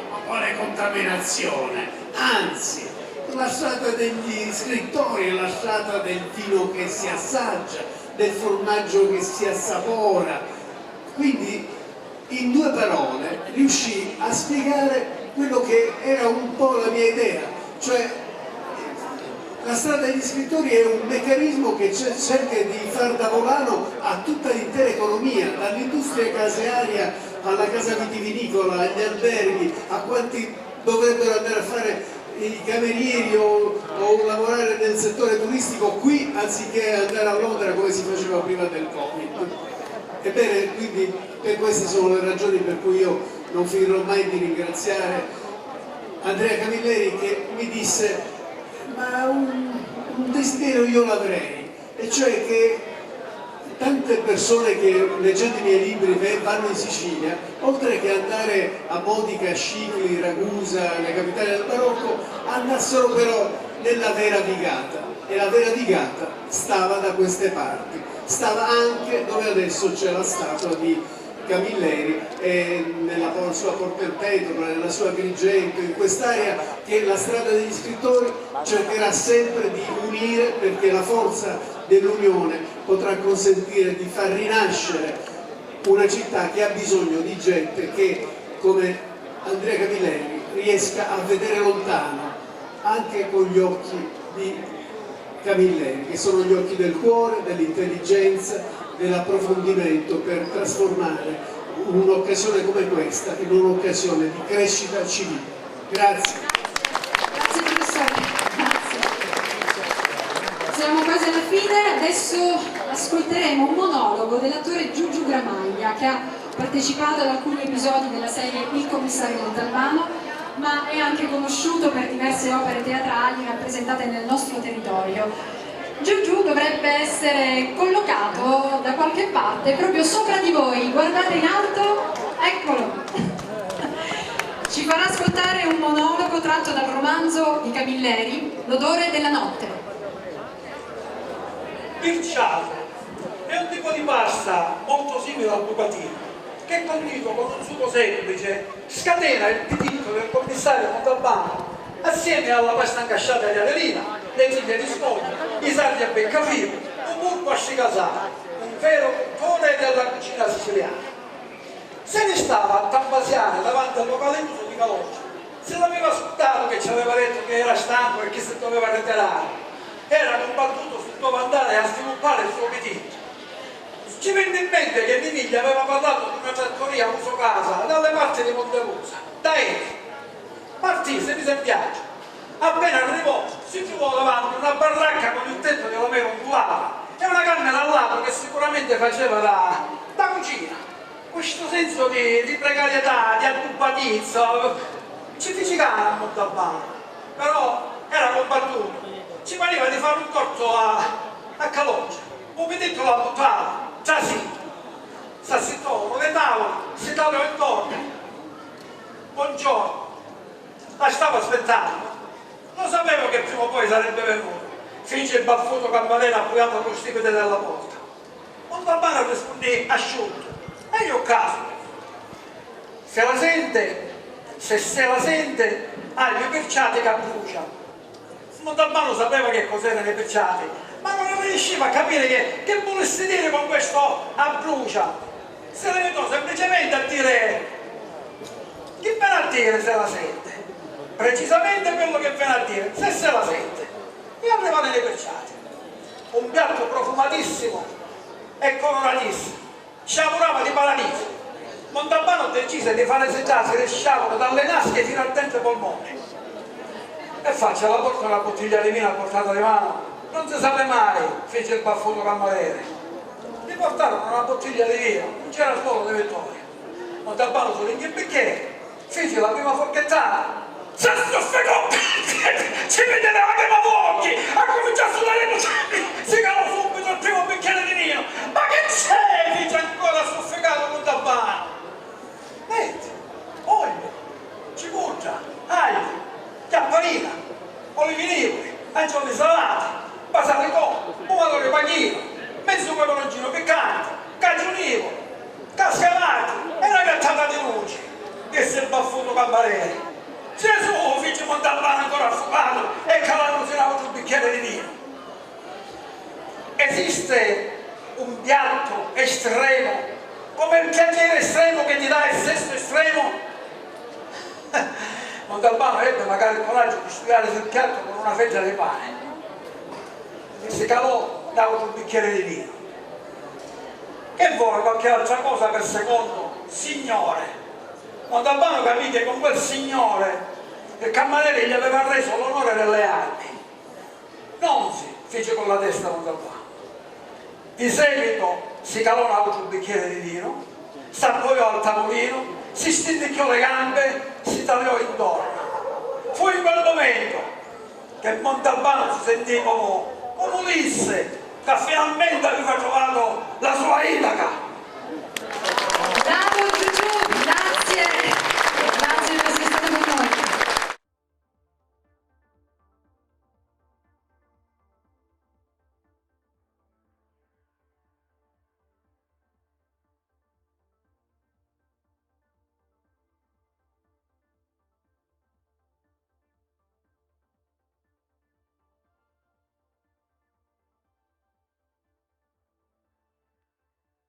ma quale contaminazione? Anzi, la strada degli scrittori è la strada del vino che si assaggia, del formaggio che si assapora. Quindi in 2 parole riuscì a spiegare quello che era un po' la mia idea, cioè la strada degli scrittori è un meccanismo che cerca di far da volano a tutta l'intera economia, dall'industria casearia alla casa vitivinicola, agli alberghi, a quanti dovrebbero andare a fare i camerieri o lavorare nel settore turistico qui anziché andare a Londra come si faceva prima del Covid. Ebbene, quindi per queste sono le ragioni per cui io non finirò mai di ringraziare Andrea Camilleri, che mi disse, ma un desiderio io l'avrei, e cioè che tante persone che leggendo i miei libri vanno in Sicilia, oltre che andare a Modica, Scicli, Ragusa, le capitali del barocco, andassero però nella Vera Vigata, e la Vera Vigata stava da queste parti, stava anche dove adesso c'è la statua di Camilleri, nella sua Porta del Petro, nella sua Agrigento, in quest'area che la strada degli scrittori cercherà sempre di unire, perché la forza dell'unione potrà consentire di far rinascere una città che ha bisogno di gente che, come Andrea Camilleri, riesca a vedere lontano anche con gli occhi di Camilleri, che sono gli occhi del cuore, dell'intelligenza, dell'approfondimento, per trasformare un'occasione come questa in un'occasione di crescita civile. Grazie. Grazie professore, grazie. Siamo quasi alla fine, adesso ascolteremo un monologo dell'attore Giugiu Gramaglia, che ha partecipato ad alcuni episodi della serie Il commissario Montalbano, ma è anche conosciuto per diverse opere teatrali rappresentate nel nostro territorio. Giugiu dovrebbe essere collocato da qualche parte proprio sopra di voi, guardate in alto, eccolo! Ci farà ascoltare un monologo tratto dal romanzo di Camilleri, L'odore della notte. Il ciato è un tipo di pasta molto simile al bucatino, che condito con un sugo semplice scatena il pitito del commissario Montalbano assieme alla pasta incasciata di Adelina, le figlie di Smoglia, i sardi a Beccafino, un burco a Scicasano, un vero cuore della cucina siciliana. Se ne stava a Tambasiana davanti al locale chiuso di Calogero, se l'aveva sputato che ci aveva detto che era stanco e che si doveva ritirare, era combattuto sul dove andare a sviluppare il suo appetito. Ci venne in mente che Mimiglia aveva parlato di una trattoria a uso casa dalle parti di Montelusa, da Eti. Partì, si mise in viaggio. Appena arrivò, si trovò davanti una baracca con il tetto di Romero ondulata e una camera al lato che sicuramente faceva da cucina. questo senso di precarietà, di accupatizzo, ci fisicava a Montalbano, però era combattuto. Ci pareva di fare un corso a Caloggia, un vedetto la buttava, già sì, s'assittò, le tavole, si tavolo intorno, buongiorno, la stavo aspettando, lo sapevo che prima o poi sarebbe venuto, finché il baffuto campanello appoggiato allo stipite della porta. Montalbano rispondì asciutto, e io caso, se la sente, se la sente, ha gli perciati che brucia. Montalbano sapeva che cos'erano i perciati, ma non riusciva a capire che volesse dire con questo a brucia. Se la vedo semplicemente a dire che viene a dire se la sente, precisamente quello che viene a dire, se la sente. E arrivano nei perciati, un piatto profumatissimo e coloratissimo, sciaporava di paradiso. Montalbano decise di fare seggiarsi le sciapole dalle nasche fino al dente polmone. E faccia la porta una bottiglia di vino a portata di mano, non si sa mai, fece il baffuto cameriere. Gli portarono una bottiglia di vino, non c'era solo di Vittoria. Montalbano sull'inghia il bicchiere, fece la prima forchettata, si stuffegò, ci vede la prima occhi, ha cominciato a sudare, si calò subito il primo bicchiere di vino. Ma che c'è? Dice ancora stufficato Montalbano. Niente, olio, cipolla, aglio, chiapparina, olivi neri, angioli salati, basilico, pomodoro panchino, mezzo peperoncino piccante, cagionivo, cascavati e una gattata di luce. Disse il baffuto cameriere. Gesù, fece Montalbano ancora affogato e calando si lava sul bicchiere di vino. Esiste un piatto estremo, come il piacere estremo che ti dà il sesto estremo? Montalbano ebbe magari il coraggio di studiare sul piatto con una fetta di pane. Si calò, dava sul bicchiere di vino. E vuole qualche altra cosa per secondo signore? Montalbano capì che con quel signore il cameriere gli aveva reso l'onore delle armi. Non si fece con la testa Montalbano. Di seguito si calò un altro bicchiere di vino, s'appoggiò al tavolino, si stindicchiò le gambe, si tagliò intorno. Fu in quel momento che Montalbano si sentì come Ulisse, che finalmente aveva trovato